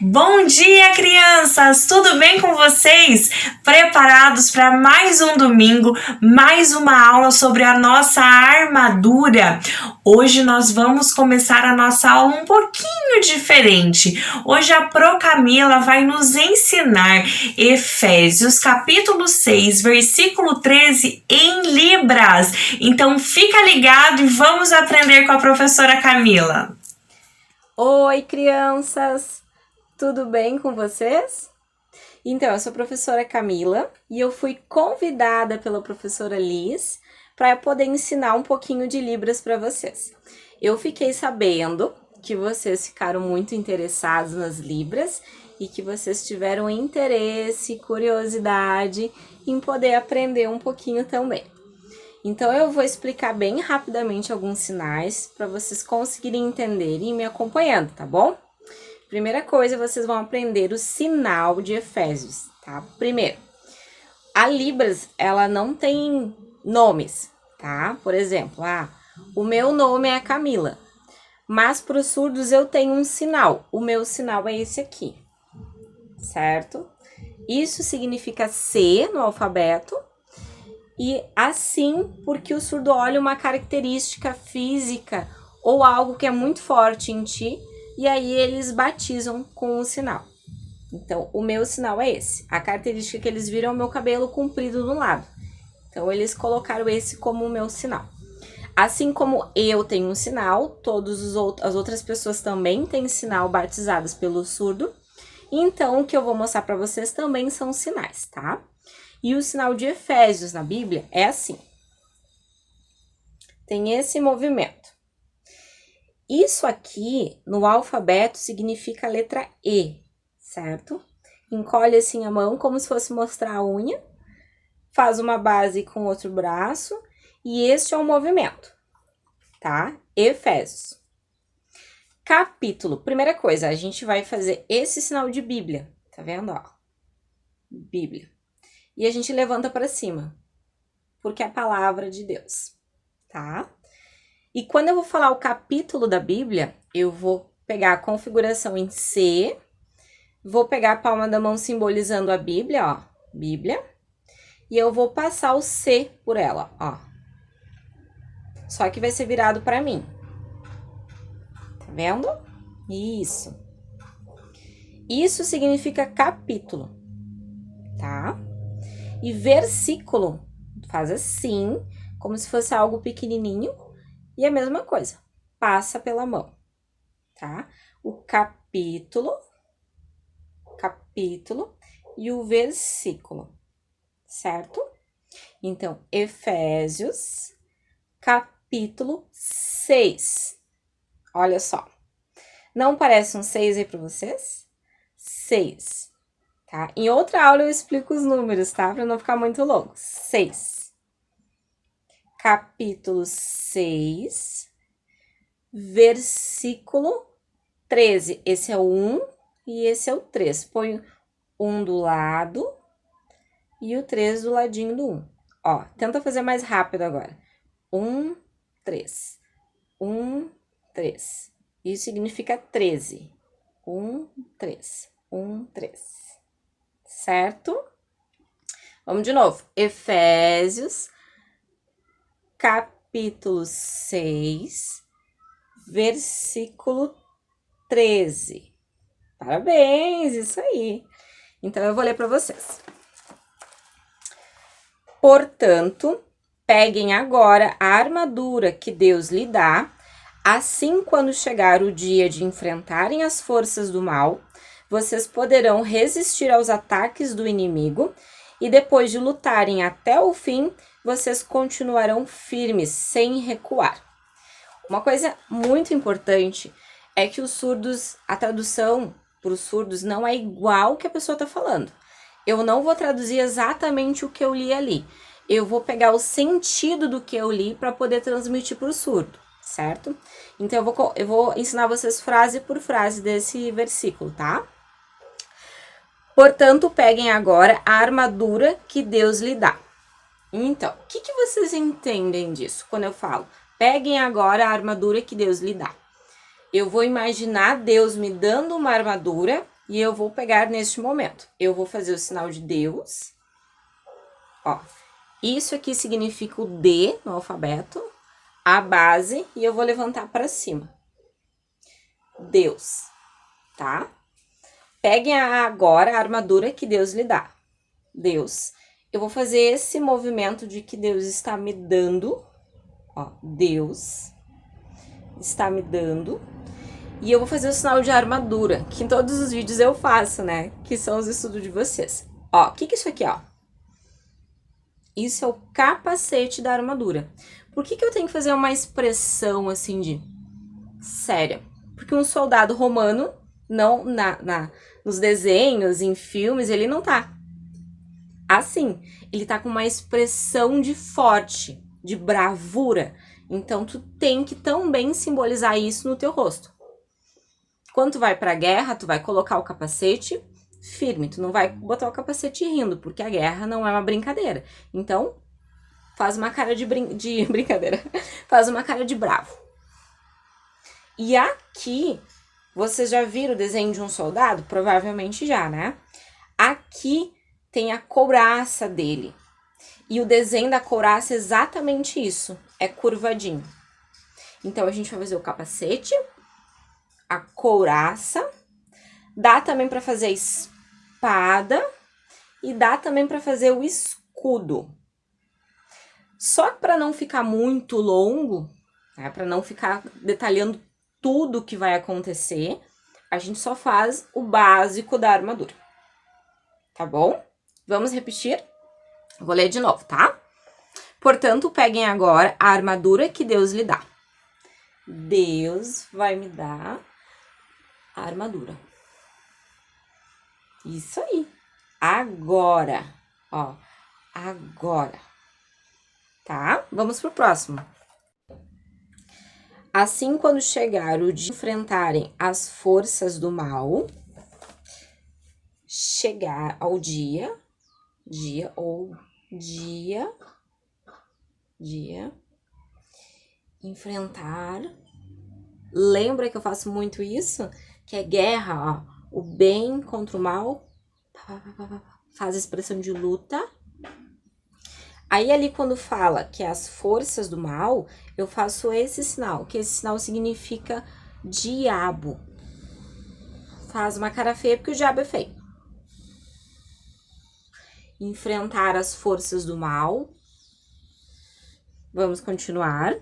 Bom dia, crianças! Tudo bem com vocês? Preparados para mais um domingo, mais uma aula sobre a nossa armadura? Hoje nós vamos começar a nossa aula um pouquinho diferente. Hoje a Pro Camila vai nos ensinar Efésios capítulo 6, versículo 13 em Libras. Então fica ligado e vamos aprender com a professora Camila. Oi, crianças! Tudo bem com vocês? Então, eu sou a professora Camila e eu fui convidada pela professora Liz para poder ensinar um pouquinho de Libras para vocês. Eu fiquei sabendo que vocês ficaram muito interessados nas Libras e que vocês tiveram interesse, curiosidade em poder aprender um pouquinho também. Então, eu vou explicar bem rapidamente alguns sinais para vocês conseguirem entender e me acompanhando, tá bom? Primeira coisa, vocês vão aprender o sinal de Efésios, tá? Primeiro, a Libras, ela não tem nomes, tá? Por exemplo, o meu nome é Camila, mas para os surdos eu tenho um sinal. O meu sinal é esse aqui, certo? Isso significa C no alfabeto e assim porque o surdo olha uma característica física ou algo que é muito forte em ti, e aí eles batizam com o sinal. Então, o meu sinal é esse. A característica que eles viram é o meu cabelo comprido no lado. Então, eles colocaram esse como o meu sinal. Assim como eu tenho um sinal, as outras pessoas também têm sinal batizadas pelo surdo. Então, o que eu vou mostrar para vocês também são sinais, tá? E o sinal de Efésios na Bíblia é assim. Tem esse movimento. Isso aqui, no alfabeto, significa a letra E, certo? Encolhe assim a mão, como se fosse mostrar a unha. Faz uma base com outro braço. E este é o movimento, tá? Efésios. Capítulo. Primeira coisa, a gente vai fazer esse sinal de Bíblia. Tá vendo, ó? Bíblia. E a gente levanta para cima, porque é a palavra de Deus, tá? E quando eu vou falar o capítulo da Bíblia, eu vou pegar a configuração em C, vou pegar a palma da mão simbolizando a Bíblia, ó, Bíblia, e eu vou passar o C por ela, ó. Só que vai ser virado para mim. Tá vendo? Isso. Isso significa capítulo, tá? E versículo faz assim, como se fosse algo pequenininho. E a mesma coisa, passa pela mão, tá? O capítulo e o versículo, certo? Então, Efésios, capítulo 6. Olha só. Não parece um 6 aí para vocês? 6, tá? Em outra aula eu explico os números, tá? Para não ficar muito longo. 6. Capítulo 6, versículo 13. Esse é o 1 e esse é o 3. Põe 1 do lado e o 3 do ladinho do 1. Ó, tenta fazer mais rápido agora. 1, 3. 1, 3. Isso significa 13. 1, 3. 1, 3. Certo? Vamos de novo. Efésios, capítulo 6, versículo 13. Parabéns, isso aí. Então, eu vou ler para vocês. Portanto, peguem agora a armadura que Deus lhe dá, assim quando chegar o dia de enfrentarem as forças do mal, vocês poderão resistir aos ataques do inimigo e depois de lutarem até o fim, vocês continuarão firmes, sem recuar. Uma coisa muito importante é que os surdos, a tradução para os surdos não é igual que a pessoa está falando. Eu não vou traduzir exatamente o que eu li ali. Eu vou pegar o sentido do que eu li para poder transmitir para o surdo, certo? Então, eu vou ensinar vocês frase por frase desse versículo, tá? Portanto, peguem agora a armadura que Deus lhe dá. Então, o que vocês entendem disso quando eu falo? Peguem agora a armadura que Deus lhe dá. Eu vou imaginar Deus me dando uma armadura e eu vou pegar neste momento. Eu vou fazer o sinal de Deus. Ó, isso aqui significa o D no alfabeto, a base, e eu vou levantar para cima. Deus, tá? Peguem agora a armadura que Deus lhe dá. Deus. Eu vou fazer esse movimento de que Deus está me dando. Ó, Deus está me dando. E eu vou fazer o sinal de armadura, que em todos os vídeos eu faço, né? Que são os estudos de vocês. Ó, o que é isso aqui, ó? Isso é o capacete da armadura. Por que eu tenho que fazer uma expressão assim de séria? Porque um soldado romano, não nos desenhos, em filmes, ele não tá assim. Ele tá com uma expressão de forte, de bravura. Então, tu tem que também simbolizar isso no teu rosto. Quando tu vai pra guerra, tu vai colocar o capacete firme. Tu não vai botar o capacete rindo, porque a guerra não é uma brincadeira. Então, faz uma cara de brincadeira. Faz uma cara de bravo. E aqui, vocês já viram o desenho de um soldado? Provavelmente já, né? Aqui tem a couraça dele. E o desenho da couraça é exatamente isso. É curvadinho. Então, a gente vai fazer o capacete, a couraça. Dá também para fazer a espada. E dá também para fazer o escudo. Só que para não ficar muito longo, né, para não ficar detalhando tudo que vai acontecer, a gente só faz o básico da armadura. Tá bom? Vamos repetir? Vou ler de novo, tá? Portanto, peguem agora a armadura que Deus lhe dá. Deus vai me dar a armadura. Isso aí. Agora, ó. Agora. Tá? Vamos pro próximo. Assim, quando chegar o dia de enfrentarem as forças do mal, chegar ao dia, enfrentar. Lembra que eu faço muito isso? Que é guerra, ó. O bem contra o mal, faz a expressão de luta. Aí, ali, quando fala que as forças do mal, eu faço esse sinal, que esse sinal significa diabo. Faz uma cara feia, porque o diabo é feio. Enfrentar as forças do mal. Vamos continuar.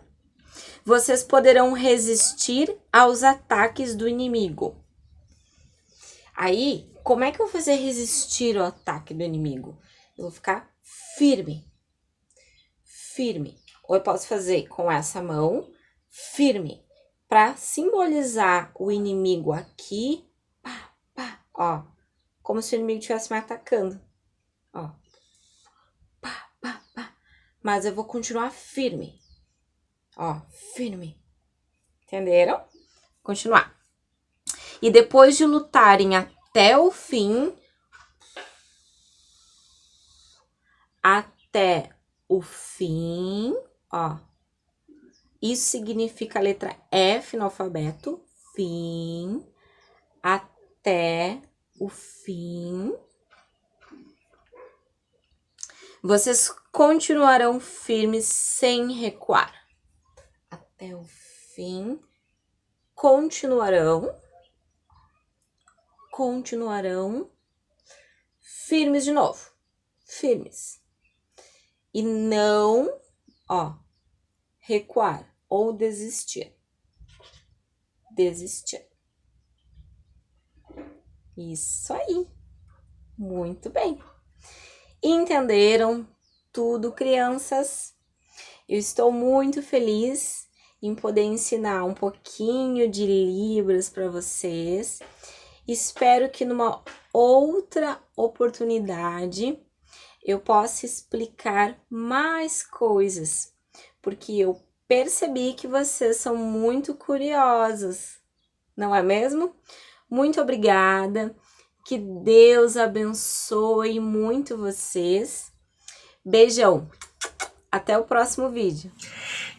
Vocês poderão resistir aos ataques do inimigo. Aí, como é que eu vou fazer resistir ao ataque do inimigo? Eu vou ficar firme. Firme. Ou eu posso fazer com essa mão, firme, para simbolizar o inimigo aqui, pá, pá, ó, como se o inimigo estivesse me atacando, ó, pá, pá, pá, mas eu vou continuar firme, ó, firme, entenderam? Continuar. E depois de lutarem até o fim, ó. Isso significa a letra F no alfabeto, fim, até o fim. Vocês continuarão firmes sem recuar. Até o fim, continuarão firmes de novo, firmes. E não, ó, recuar ou desistir. Desistir. Isso aí. Muito bem. Entenderam tudo, crianças? Eu estou muito feliz em poder ensinar um pouquinho de Libras para vocês. Espero que numa outra oportunidade eu possa explicar mais coisas, porque eu percebi que vocês são muito curiosos, não é mesmo? Muito obrigada, Que Deus abençoe muito vocês. Beijão. Até o próximo vídeo.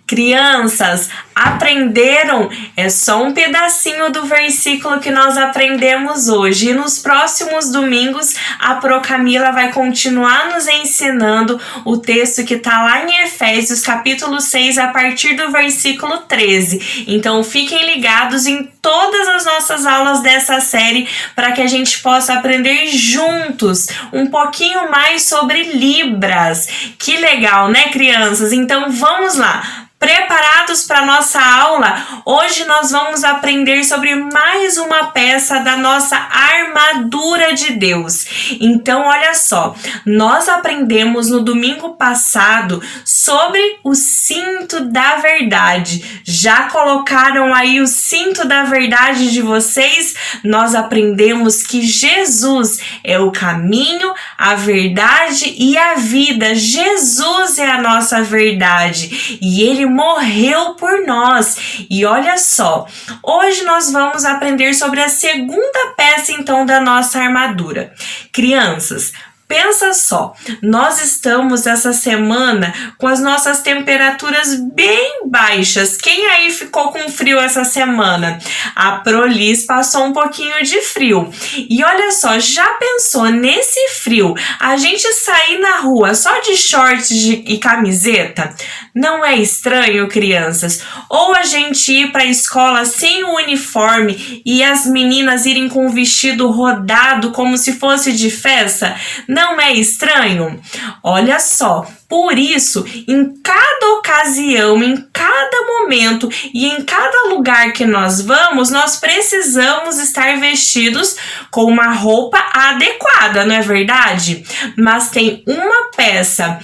Crianças, aprenderam? É só um pedacinho do versículo que nós aprendemos hoje. E nos próximos domingos, a Pro Camila vai continuar nos ensinando o texto que está lá em Efésios, capítulo 6, a partir do versículo 13. Então, fiquem ligados em todas as nossas aulas dessa série para que a gente possa aprender juntos um pouquinho mais sobre Libras. Que legal, né, crianças? Então, vamos lá! Preparados para nossa aula? Hoje nós vamos aprender sobre mais uma peça da nossa armadura de Deus. Então, olha só, nós aprendemos no domingo passado sobre o cinto da verdade. Já colocaram aí o cinto da verdade de vocês? Nós aprendemos que Jesus é o caminho, a verdade e a vida. Jesus é a nossa verdade e Ele morreu por nós. E olha só, hoje nós vamos aprender sobre a segunda peça então da nossa armadura. Crianças, pensa só, nós estamos essa semana com as nossas temperaturas bem baixas. Quem aí ficou com frio essa semana? A Prolis passou um pouquinho de frio. E olha só, já pensou nesse frio a gente sair na rua só de shorts e camiseta? Não é estranho, crianças? Ou a gente ir para a escola sem o uniforme e as meninas irem com o vestido rodado como se fosse de festa? Não é estranho? Olha só, por isso, em cada ocasião, em cada momento e em cada lugar que nós vamos, nós precisamos estar vestidos com uma roupa adequada, não é verdade? Mas tem uma peça,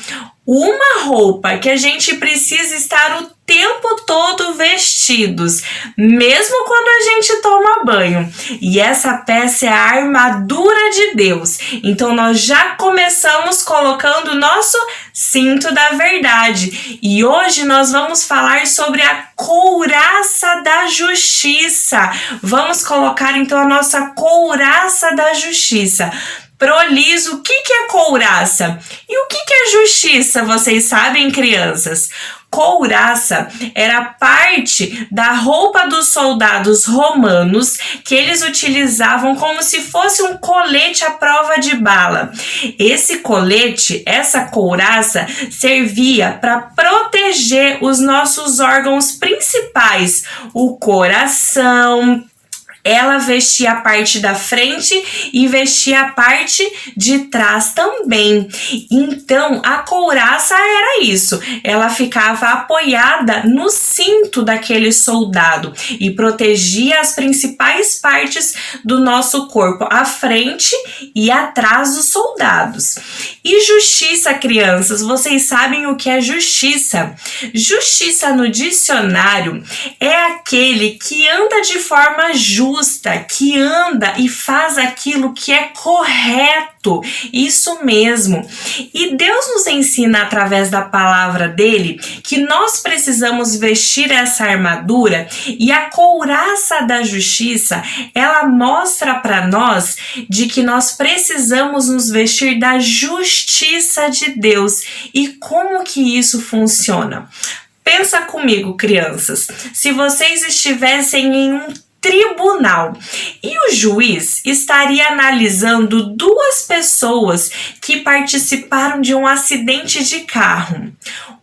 uma roupa que a gente precisa estar o tempo todo vestidos, mesmo quando a gente toma banho. E essa peça é a armadura de Deus. Então nós já começamos colocando o nosso cinto da verdade. E hoje nós vamos falar sobre a couraça da justiça. Vamos colocar então a nossa couraça da justiça. Prolis, o que é couraça? E o que é justiça? Vocês sabem, crianças? Couraça era parte da roupa dos soldados romanos que eles utilizavam como se fosse um colete à prova de bala. Esse colete, essa couraça, servia para proteger os nossos órgãos principais, o coração. Ela vestia a parte da frente e vestia a parte de trás também. Então, a couraça era isso. Ela ficava apoiada no cinto daquele soldado e protegia as principais partes do nosso corpo, a frente e atrás dos soldados. E justiça, crianças, vocês sabem o que é justiça? Justiça no dicionário é aquele que anda de forma justa, que anda e faz aquilo que é correto, isso mesmo. E Deus nos ensina através da palavra dele que nós precisamos vestir essa armadura, e a couraça da justiça, ela mostra para nós de que nós precisamos nos vestir da justiça de Deus. E como que isso funciona? Pensa comigo, crianças, se vocês estivessem em um tribunal e o juiz estaria analisando duas pessoas que participaram de um acidente de carro.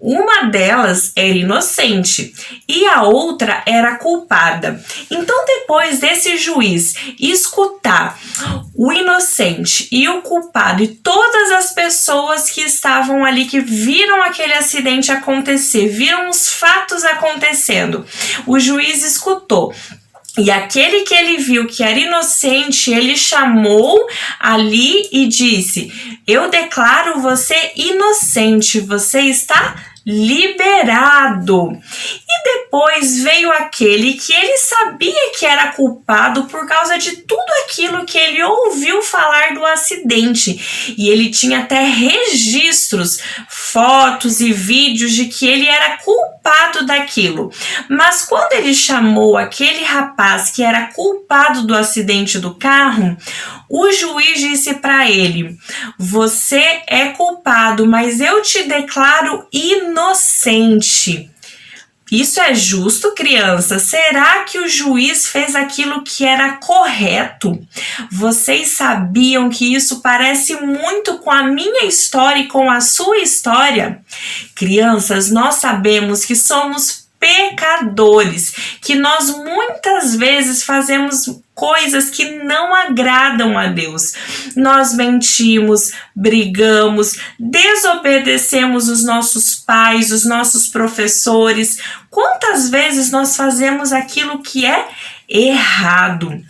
Uma delas era inocente e a outra era culpada. Então, depois desse juiz escutar o inocente e o culpado e todas as pessoas que estavam ali, que viram aquele acidente acontecer, viram os fatos acontecendo, o juiz escutou. E aquele que ele viu que era inocente, ele chamou ali e disse: eu declaro você inocente, você está liberado. E depois veio aquele que ele sabia que era culpado por causa de tudo aquilo que ele ouviu falar do acidente. E ele tinha até registros, fotos e vídeos de que ele era culpado daquilo. Mas quando ele chamou aquele rapaz que era culpado do acidente do carro, o juiz disse para ele: você é culpado, mas eu te declaro inocente. Isso é justo, criança? Será que o juiz fez aquilo que era correto? Vocês sabiam que isso parece muito com a minha história e com a sua história? Crianças, nós sabemos que somos pecadores, que nós muitas vezes fazemos coisas que não agradam a Deus. Nós mentimos, brigamos, desobedecemos os nossos pais, os nossos professores. Quantas vezes nós fazemos aquilo que é errado?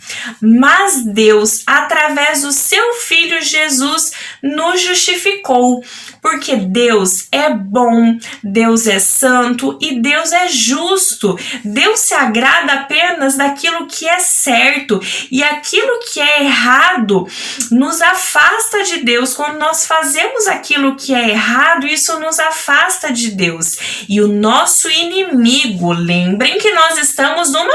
Mas Deus, através do seu Filho Jesus, nos justificou, porque Deus é bom, Deus é santo e Deus é justo. Deus se agrada apenas daquilo que é certo, e aquilo que é errado nos afasta de Deus. Quando nós fazemos aquilo que é errado, isso nos afasta de Deus. E o nosso inimigo, lembrem que nós estamos numa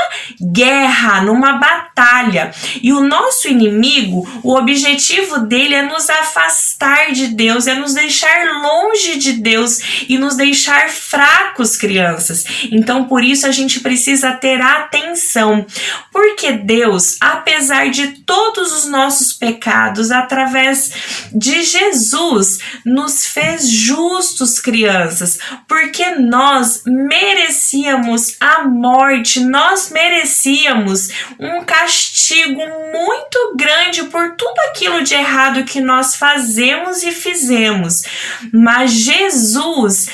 guerra, numa batalha, e o nosso inimigo, o objetivo dele é nos afastar de Deus, é nos deixar longe de Deus e nos deixar fracos, crianças. Então, por isso a gente precisa ter atenção, porque Deus, apesar de todos os nossos pecados, através de Jesus, nos fez justos, crianças, porque nós merecíamos a morte, nós merecíamos um castigo muito grande por tudo aquilo de errado que nós fazemos e fizemos. Mas Jesus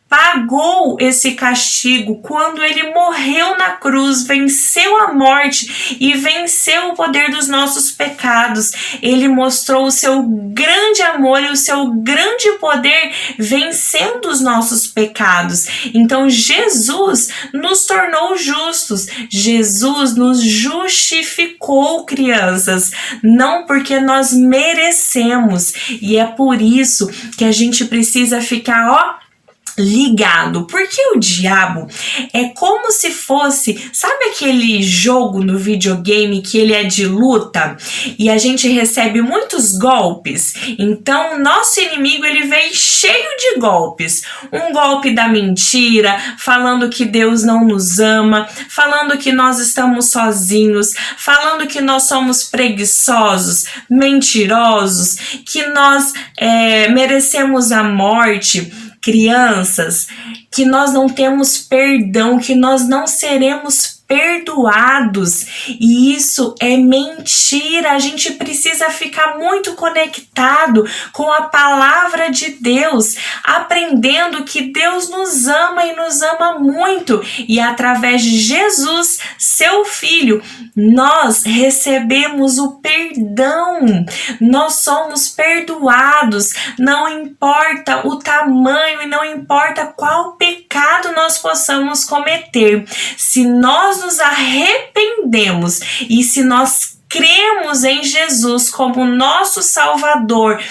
pagou esse castigo quando ele morreu na cruz, venceu a morte e venceu o poder dos nossos pecados. Ele mostrou o seu grande amor e o seu grande poder vencendo os nossos pecados. Então Jesus nos tornou justos, Jesus nos justificou, crianças, não porque nós merecemos. E é por isso que a gente precisa ficar, ligado, porque o diabo é como se fosse, sabe aquele jogo no videogame que ele é de luta e a gente recebe muitos golpes? Então nosso inimigo, ele vem cheio de golpes, um golpe da mentira, falando que Deus não nos ama, falando que nós estamos sozinhos, falando que nós somos preguiçosos, mentirosos, que nós merecemos a morte. Crianças, que nós não temos perdão, que nós não seremos perdoados, e isso é mentira. A gente precisa ficar muito conectado com a palavra de Deus, aprendendo que Deus nos ama e nos ama muito, e através de Jesus, seu Filho, nós recebemos o perdão, nós somos perdoados, não importa o tamanho e não importa qual pecado nós possamos cometer. Se nós nos arrependemos e se nós cremos em Jesus como nosso Salvador,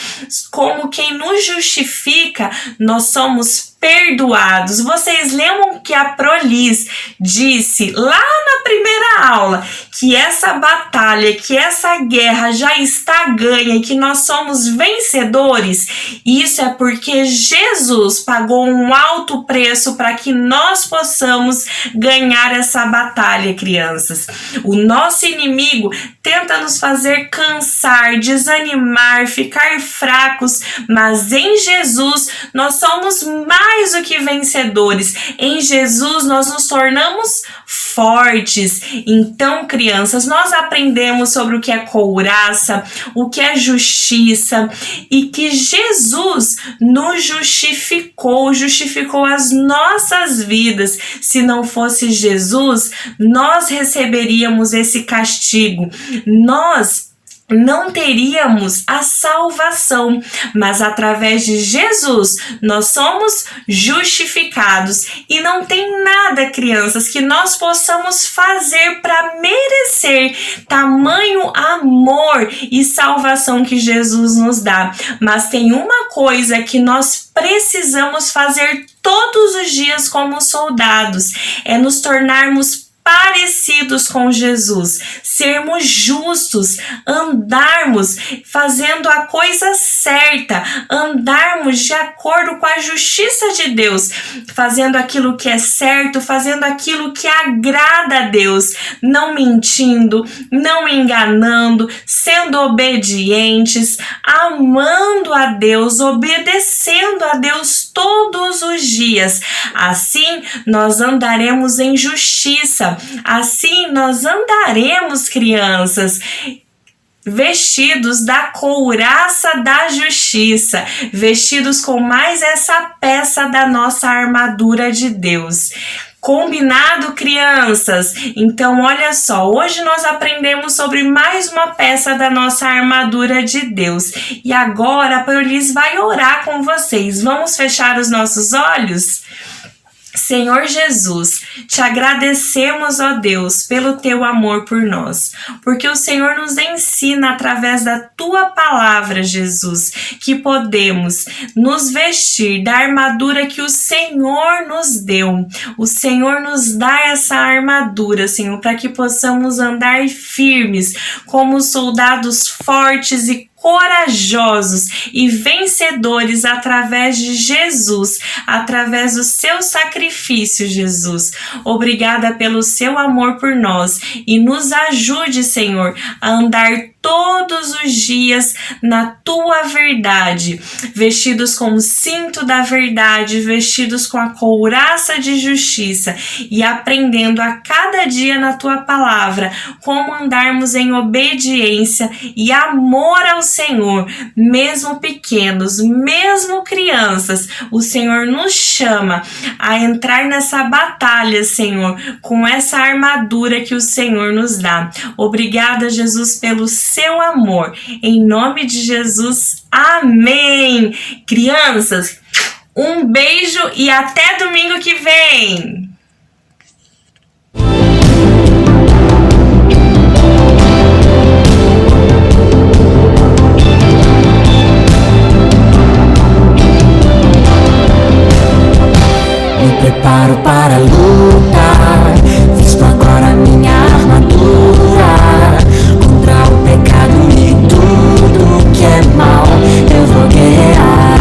como quem nos justifica, nós somos perdoados. Vocês lembram que a Prolis disse lá na primeira aula que essa batalha, que essa guerra já está ganha e que nós somos vencedores? Isso é porque Jesus pagou um alto preço para que nós possamos ganhar essa batalha, crianças. O nosso inimigo tenta nos fazer cansar, desanimar, ficar fracos, mas em Jesus nós somos mais do que vencedores. Em Jesus nós nos tornamos fortes. Então, crianças, nós aprendemos sobre o que é couraça, o que é justiça, e que Jesus nos justificou as nossas vidas. Se não fosse Jesus, nós receberíamos esse castigo. Nós não teríamos a salvação, mas através de Jesus nós somos justificados e não tem nada, crianças, que nós possamos fazer para merecer tamanho amor e salvação que Jesus nos dá, mas tem uma coisa que nós precisamos fazer todos os dias como soldados, é nos tornarmos parecidos com Jesus, sermos justos, andarmos fazendo a coisa certa, andarmos de acordo com a justiça de Deus, fazendo aquilo que é certo, fazendo aquilo que agrada a Deus, não mentindo, não enganando, sendo obedientes, amando a Deus, obedecendo a Deus todos os dias. Assim nós andaremos em justiça. Assim nós andaremos, crianças, vestidos da couraça da justiça, vestidos com mais essa peça da nossa armadura de Deus. Combinado, crianças? Então, olha só, hoje nós aprendemos sobre mais uma peça da nossa armadura de Deus. E agora a Priolis vai orar com vocês. Vamos fechar os nossos olhos? Senhor Jesus, te agradecemos, ó Deus, pelo teu amor por nós, porque o Senhor nos ensina através da tua palavra, Jesus, que podemos nos vestir da armadura que o Senhor nos deu. O Senhor nos dá essa armadura, Senhor, para que possamos andar firmes como soldados fortes e corajosos e vencedores através de Jesus, através do seu sacrifício, Jesus. Obrigada pelo seu amor por nós e nos ajude, Senhor, a andar todos os dias na tua verdade, vestidos com o cinto da verdade, vestidos com a couraça de justiça e aprendendo a cada dia na tua palavra como andarmos em obediência e amor ao Senhor, mesmo pequenos, mesmo crianças. O Senhor nos chama a entrar nessa batalha, Senhor, com essa armadura que o Senhor nos dá. Obrigada, Jesus, pelo seu amor. Em nome de Jesus, amém. Crianças, um beijo e até domingo que vem. Me preparo para a luta, visto agora minha armadura, contra o pecado e tudo que é mal, eu vou guerrear.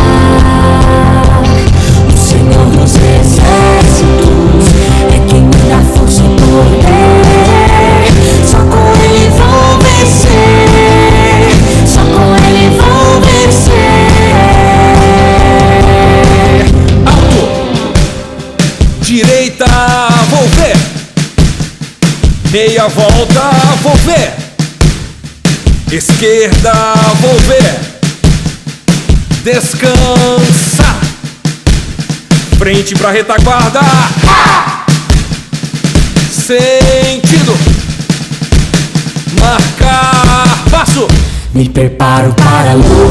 O Senhor dos exércitos é quem me dá força e poder, só com Ele vou vencer, só com Ele vou vencer. Direita, vou ver. Meia volta, vou ver. Esquerda, vou ver. Descansa. Frente pra retaguarda. Sentido. Marcar passo. Me preparo para a luta.